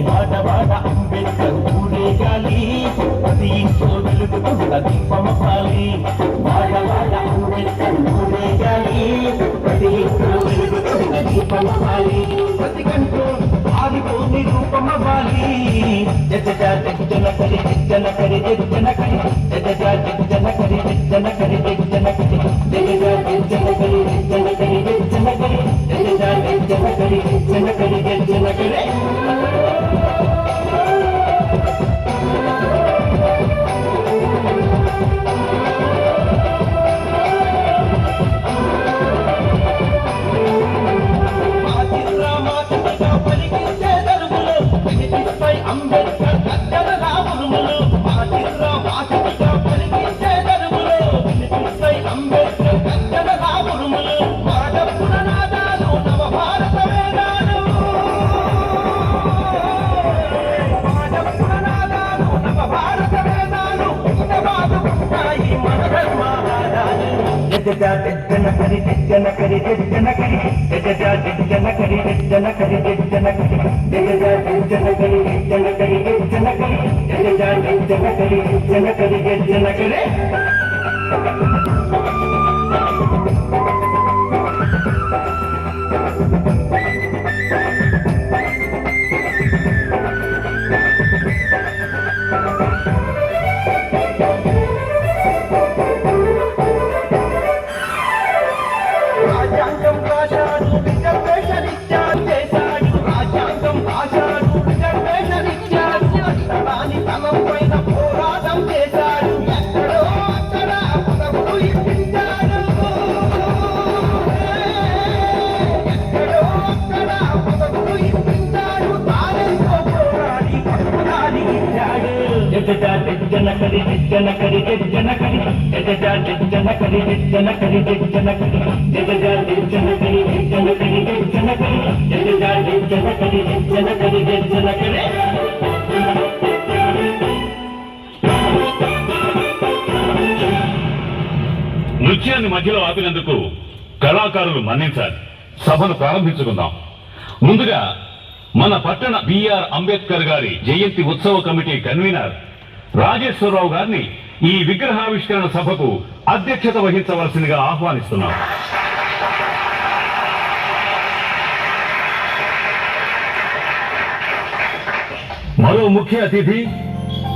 వాడవాడ అంబేద్కర్ ఊరేగాలి, ప్రతి ఇంట్లో వెలుగుతున్న దీపమవ్వాలి. వాడవాడ అంబేద్కర్ ఊరేగాలి, ప్రతి ఇంట్లో వెలుగుతున్న దీపమవ్వాలి. ప్రతి కంటూ ఆదిపోని రూపమవ్వాలి. జనకరి జనకరి జనకరి జనకరి జనకరి జనకరి జనకరి జనకరి జనకరి జనకరి అంబేద్కర్ గద్దెల రాములు వాసిగా పలికించే దరువులు అంబేద్కర్ గద్దెల రాములు మాడపుర నాదాలు నవ భారత వేదాలు మాడపుర నాదాలు నవ భారత వేదాలు బాగుంటాయి మన ధర్మాదాలు. జనకరి జనకరి జనకరి జనకరి జనకరి జనకరి జనకరి జనకరి జనకరి జనకరి రాజ్యాంగం రాశాడు, రిజర్వేషన్ ఇచ్చాడు, చేశాడు రాజ్యాంగం రాశాడు, రిజర్వేషన్ ఇచ్చాడు, తనం పైన పోరాటం చేశాడు, ఎక్కడో అక్కడ పదవులు ఇప్పించాడు, ఎక్కడో అక్కడ పదవులు ఇప్పించాడు, తానెంతో పోరాడి పట్టుదాడి ఇచ్చాడు. జనకరి జనకరి జనకరి జనకరి జనకరి జనకరి జనకరి జనకరి నృత్యాన్ని మధ్యలో ఆపినందుకు కళాకారులు మన్నించాలి. సభను ప్రారంభించుకుందాం. ముందుగా మన పట్టణ బిఆర్ అంబేద్కర్ గారి జయంతి ఉత్సవ కమిటీ కన్వీనర్ రాజేశ్వరరావు గారిని ఈ విగ్రహావిష్కరణ సభకు అధ్యక్షత వహించవలసిందిగా ఆహ్వానిస్తున్నాం. మరో ముఖ్య అతిథి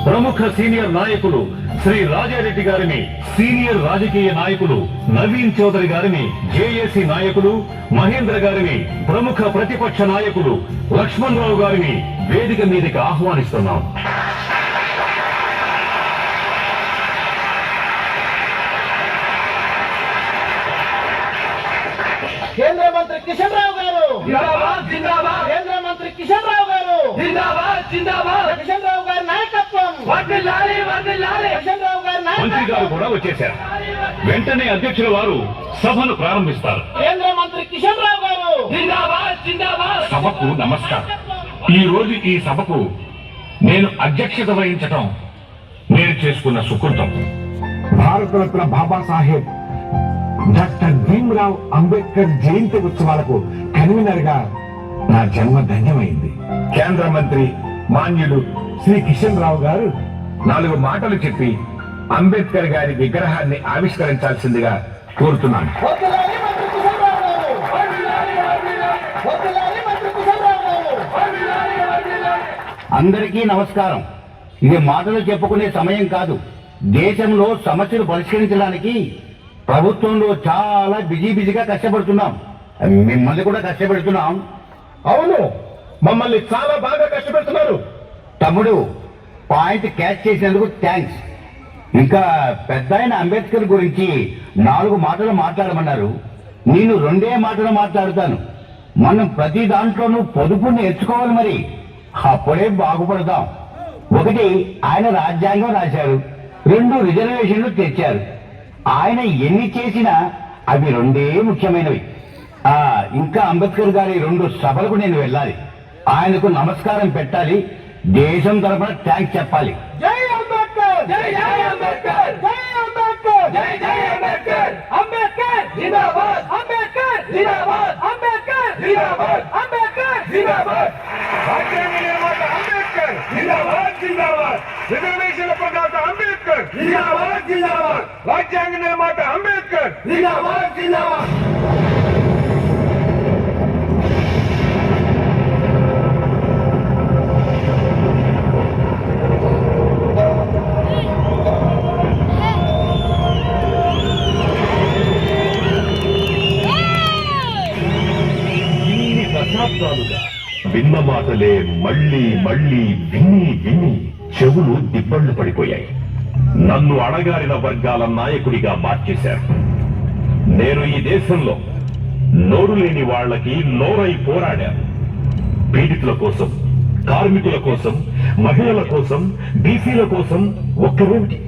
ప్రముఖ సీనియర్ నాయకులు శ్రీ రాజారెడ్డి గారిని, సీనియర్ రాజకీయ నాయకులు నవీన్ చౌదరి గారిని, జేఏసీ నాయకులు మహేంద్ర గారిని, ప్రముఖ ప్రతిపక్ష నాయకులు లక్ష్మణ్ రావు గారిని వేదిక మీదకి ఆహ్వానిస్తున్నాం. కేంద్ర మంత్రి కిషన్ రావు గారు జిందాబాద్, కేంద్ర మంత్రి కిషన్ రావు గారు జిందాబాద్, జిందాబాద్, కిషన్ రావు గారి నాయకత్వం వర్ధిల్లాలి, వర్ధిల్లాలి, కిషన్ రావు గారి నాయకత్వం. మంత్రి గారు కూడా వచ్చేశారు. వెంటనే అధ్యక్షుల వారు సభను ప్రారంభిస్తారు. కేంద్ర మంత్రి కిషన్ రావు గారు జిందాబాద్, జిందాబాద్. సభకు నమస్కారం. ఈ రోజు ఈ సభకు నేను అధ్యక్షత వహించటం నేను చేసుకున్న సుకృతం. భారతరత్న బాబాసాహెబ్ డాక్టర్ భీమ్రావ్ అంబేద్కర్ జయంతి ఉత్సవాలకు కన్వీనర్ గా నా జన్మ ధన్యమైంది. కేంద్ర మంత్రి మాన్యులు శ్రీ కిషన్ రావు గారు 4 మాటలు చెప్పి అంబేద్కర్ గారి విగ్రహాన్ని ఆవిష్కరించాల్సిందిగా కోరుతున్నాను. అందరికీ నమస్కారం. ఇది మాటలు చెప్పుకునే సమయం కాదు. దేశంలో సమస్యలు పరిష్కరించడానికి ప్రభుత్వంలో చాలా బిజీగా కష్టపడుతున్నాం. మిమ్మల్ని కూడా కష్టపెడుతున్నాం. అవును, మమ్మల్ని చాలా బాగా కష్టపెడుతున్నారు. తమ్ముడు, పాయింట్ క్యాచ్ చేసినందుకు థ్యాంక్స్. ఇంకా పెద్ద ఆయన అంబేద్కర్ గురించి 4 మాటలు మాట్లాడమన్నారు. నేను 2 మాటలు మాట్లాడుతాను. మనం ప్రతి దాంట్లోనూ పొదుపు నేర్చుకోవాలి. మరి అప్పుడే బాగుపడతాం. 1, ఆయన రాజ్యాంగం రాశారు. 2, రిజర్వేషన్లు తెచ్చారు. ఆయన ఎన్ని చేసినా అవి 2 ముఖ్యమైనవి. ఇంకా అంబేద్కర్ గారి 2 సభలకు నేను వెళ్ళాలి. ఆయనకు నమస్కారం పెట్టాలి. దేశం తరఫున థ్యాంక్స్ చెప్పాలి. జై అంబేద్కర్, జై జై అంబేద్కర్, జై అంబేద్కర్, జై జై అంబేద్కర్, అంబేద్కర్ జిందాబాద్, అంబేద్కర్ జిందాబాద్, అంబేద్కర్ జిందాబాద్, అంబేద్కర్ జిందాబాద్. రాజ్యాంగ నిర్మాత అంబేద్కర్ జిందాబాద్ జిందాబాద్. రిజర్వేషన్ల ప్రదాత అంబేద్కర్ జిందాబాద్ జిందాబాద్. రాజ్యాంగ నిర్మాత అంబేద్కర్ జిందాబాద్ జిందాబాద్. దశాబ్దాలుగా విన్న మాటలే మళ్ళీ మళ్ళీ విని విని చెవులు దిబ్బళ్ళు పడిపోయాయి. నన్ను అణగారిన వర్గాల నాయకుడిగా మార్చేశారు. నేను ఈ దేశంలో నోరు లేని వాళ్లకి నోరై పోరాడాను. పీడితుల కోసం, కార్మికుల కోసం, మహిళల కోసం, బీసీల కోసం ఒక్కరేమిటి,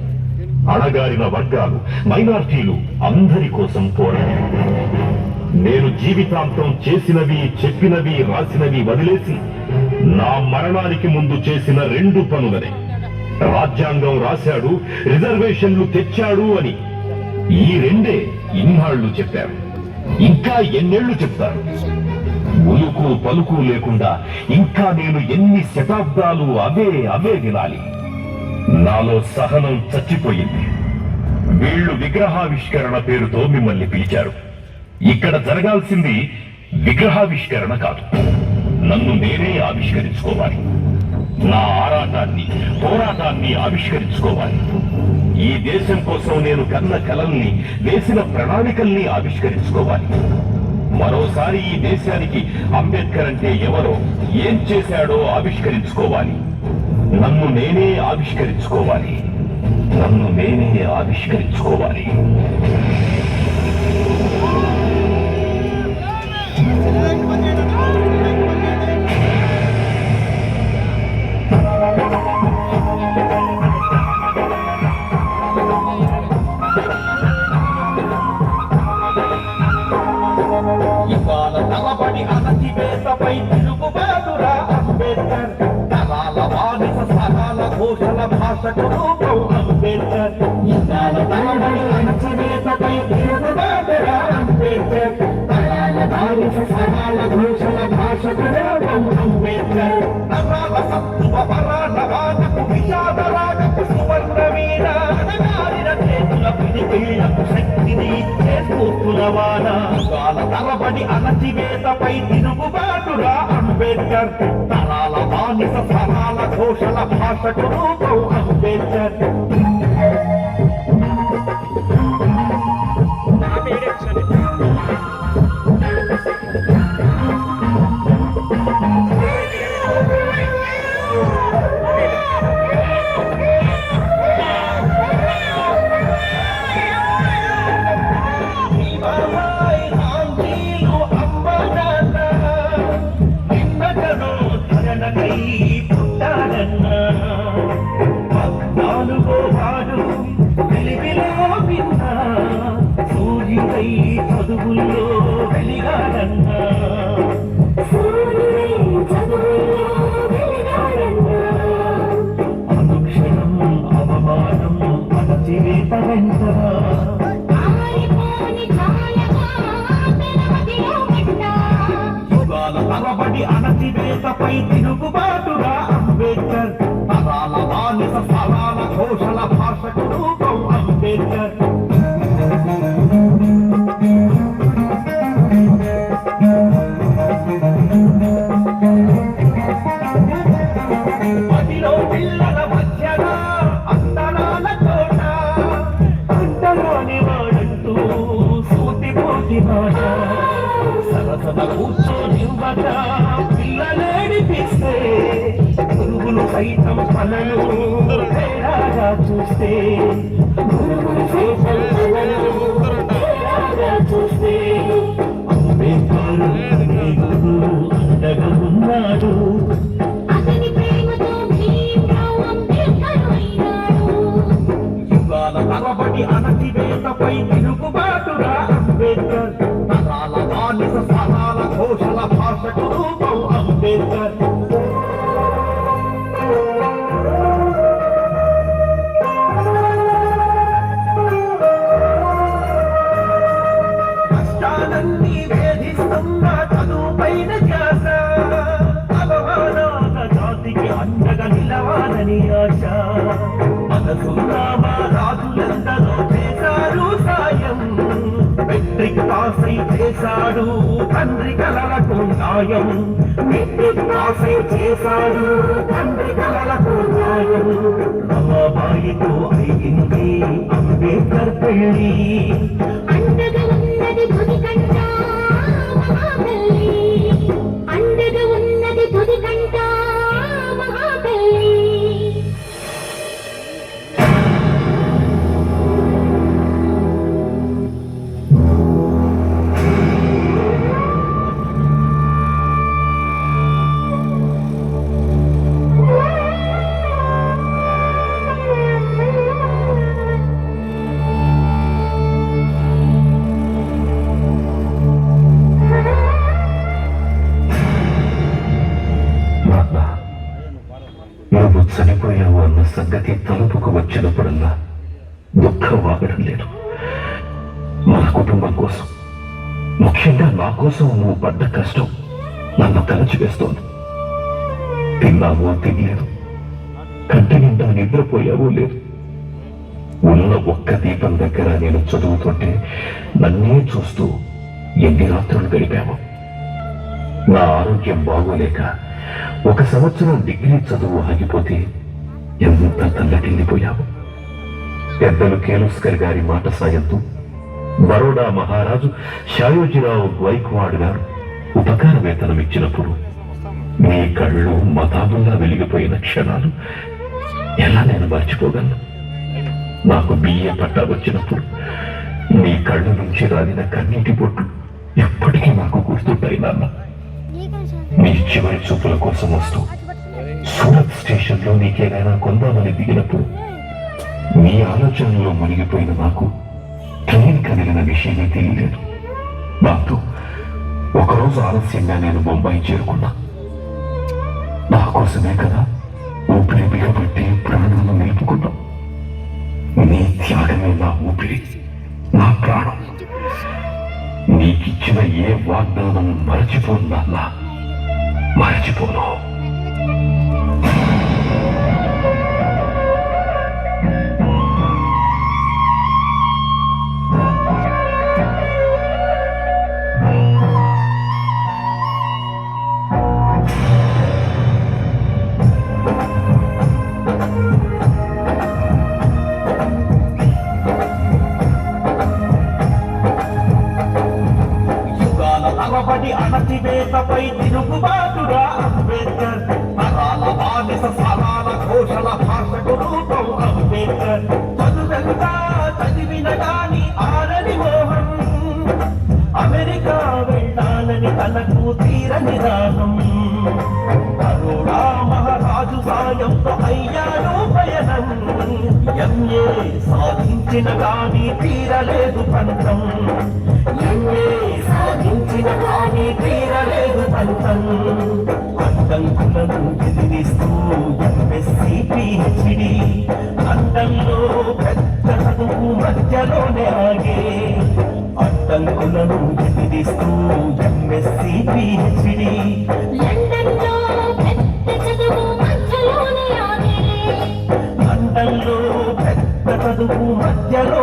అణగారిన వర్గాలు, మైనార్టీలు అందరి కోసం పోరాడాను. నేను జీవితాంతం చేసినవి, చెప్పినవి, రాసినవి వదిలేసి నా మరణానికి ముందు చేసిన 2 పనులనే. రాజ్యాంగం రాశాడు, రిజర్వేషన్లు తెచ్చాడు అని ఈ 2 ఇన్నాళ్లు చెప్పారు. ఇంకా ఎన్నేళ్లు చెప్తారు? ఉలుకు పలుకు లేకుండా ఇంకా నేను ఎన్ని శతాబ్దాలు అవే వినాలి? నాలో సహనం చచ్చిపోయింది. వీళ్లు విగ్రహావిష్కరణ పేరుతో మిమ్మల్ని పిలిచారు. ఇక్కడ జరగాల్సింది విగ్రహావిష్కరణ కాదు, నన్ను నేనే ఆవిష్కరించుకోవాలి. నా ఆరాటాన్ని, పోరాటాన్ని ఆవిష్కరించుకోవాలి. ఈ దేశం కోసం నేను కన్న కలల్ని, వేసిన ప్రణాళికల్ని ఆవిష్కరించుకోవాలి. మరోసారి ఈ దేశానికి అంబేద్కర్ అంటే ఎవరో, ఏం చేశాడో ఆవిష్కరించుకోవాలి. నన్ను నేనే ఆవిష్కరించుకోవాలి. నన్ను నేనే ఆవిష్కరించుకోవాలి. ఇవాళ తలబడి అణచివేతపై తిరుగుబాటురా అంబేద్కర్. తరాల బానిస సకాల ఘోషల భాషకు రూపం అంబేద్కర్. ఇవాళ తలబడి అణచివేతపై తిరుగుబాటురా అంబేద్కర్. తరాల బానిస సకాల ఘోషల భాషకు రూపం అంబేద్కర్. తరాల సత్వ పరాటవాదకు విషాదరాగకు సువర్ణ వీర. అణగారిన చేతుల పిడికిళ్లకు శక్తిని ఇచ్చే స్ఫూర్తులవాన. తలబడి అణచివేతపై తిరుగుబాటురా అంబేద్కర్. తరాల బానిస సరాల ఘోషల భాషకు రూపం అంబేద్కర్. చదువుల్లో వెలిగాడన్నా, అనుక్షణం అవమానం అణచివేత వెంటరా. యుగాల తరబడి అణచివేతపై తిరుగుబాటురా అంబేద్కర్. తరాల బానిస సరాల ఘోషల భాషకు రూపం అంబేద్కర్. మదిలో పిల్లల మధ్యన అందనాల తోట, అంటలోని వాడంటూ సూటిపోటి మాట. సరసన కూర్చోనివ్వక పిల్లలేడిపిస్తే, గురువులు సైతం పనులు తేడాగా చూస్తే, గురువులు సైతం పనులు తేడాగా చూస్తే, అంబేద్కర్ అండగా ఉన్నాడు. యుగాల తరబడి అణచివేతపై తిరుగుబాటురా అంబేద్కర్. తరాల బానిస సరాల ఘోషల భాషకు రూపం అంబేద్కర్. కావాలని ఆశ మనసున్న మా రాజులందరూ చేశారు సాయం మెట్రిక్ పాస్ అయి చేశాడు తండ్రి కలలకు న్యాయం మెట్రిక్ పాస్ అయి చేశాడు తండ్రి కలలకు న్యాయం రమాబాయితో అయింది అంబేద్కర్ పెళ్లి అండగా ఉన్నది తుదికంట మహాబలి అండగా ఉన్నది తుదికంట మహాబలి నువ్వు చనిపోయావు అన్న సంగతి తలుపుకు వచ్చినప్పుడల్లా దుఃఖం ఆగడం లేదు. మన కుటుంబం కోసం, ముఖ్యంగా నా కోసం నువ్వు పడ్డ కష్టం నన్ను తలచివేస్తోంది. తిన్నావో తినలేదు, కంటి నిండా నిద్రపోయావో లేదు. ఉన్న ఒక్క దీపం దగ్గర నేను చదువుతుంటే నన్నే చూస్తూ ఎన్ని రాత్రులు గడిపావు. నా ఆరోగ్యం బాగోలేక 1 సంవత్సరం డిగ్రీ చదువు ఆగిపోతే ఎంత తల్లటిల్లిపోయావు. పెద్దలు కేలుస్కర్ గారి మాట సాయంతో బరోడా మహారాజు షాయోజీరావు గైక్వాడ్ గారు ఉపకార వేతనం ఇచ్చినప్పుడు నీ కళ్ళు మతాబుల్లా వెలిగిపోయిన క్షణాలు ఎలా నేను మర్చిపోగలను. నాకు బిఏ పట్టా వచ్చినప్పుడు నీ కళ్ళు నుంచి రాలిన కన్నీటి బొట్లు ఎప్పటికీ నాకు గుర్తుంటాయి నాన్న. నీ చివరి చూపుల కోసం వస్తూ సూరత్ స్టేషన్ లో నీకేదైనా కొందామని దిగినప్పుడు నీ ఆలోచనలో మునిగిపోయిన నాకు ట్రైన్ కదిలిన విషయమే తెలియలేదు. దాంతో ఒకరోజు ఆలస్యంగా నేను బొంబాయి చేరుకున్నా. నా కోసమే కదా ఊపిరి బిగబట్టి ప్రాణాలను నిలుపుకున్నా. నీ త్యాగమే నా ఊపిరి, నా ప్రాణం. నీకిచ్చిన ఏ వాగ్దానం మరచిపోను నాన్న, మరచిపోను. తలబడి అణచివేతపై తిరుగుబాటుగా అంబేద్కర్ తరాల బానిస సారాల ఘోషల భాషకు రూపం అంబేద్కర్ చదువెంతా చదివిన గాని ఆరని మోహం అమెరికా వెళ్ళాలని తనకు తీరని దాహం బరోడా మహారాజు సాయంతో అయ్యాడు పయనం ఎంఏ సాధించిన గాని తీరలేదు పంతం ఎంఏ సాధించిన గాని తీరలేదు పంతం అడ్డంకులను ఎదిరిస్తూ ఎంఎస్సి పిహెచ్డి లండన్లో పెద్ద చదువు మధ్యలోనే ఆగే అడ్డంకులను ఎదిరిస్తూ ఎంఎస్సి పిహెచ్డి లండన్లో పెద్ద చదువు మధ్యలోనే ఆగే లండన్లో పెద్ద చదువు మధ్యలో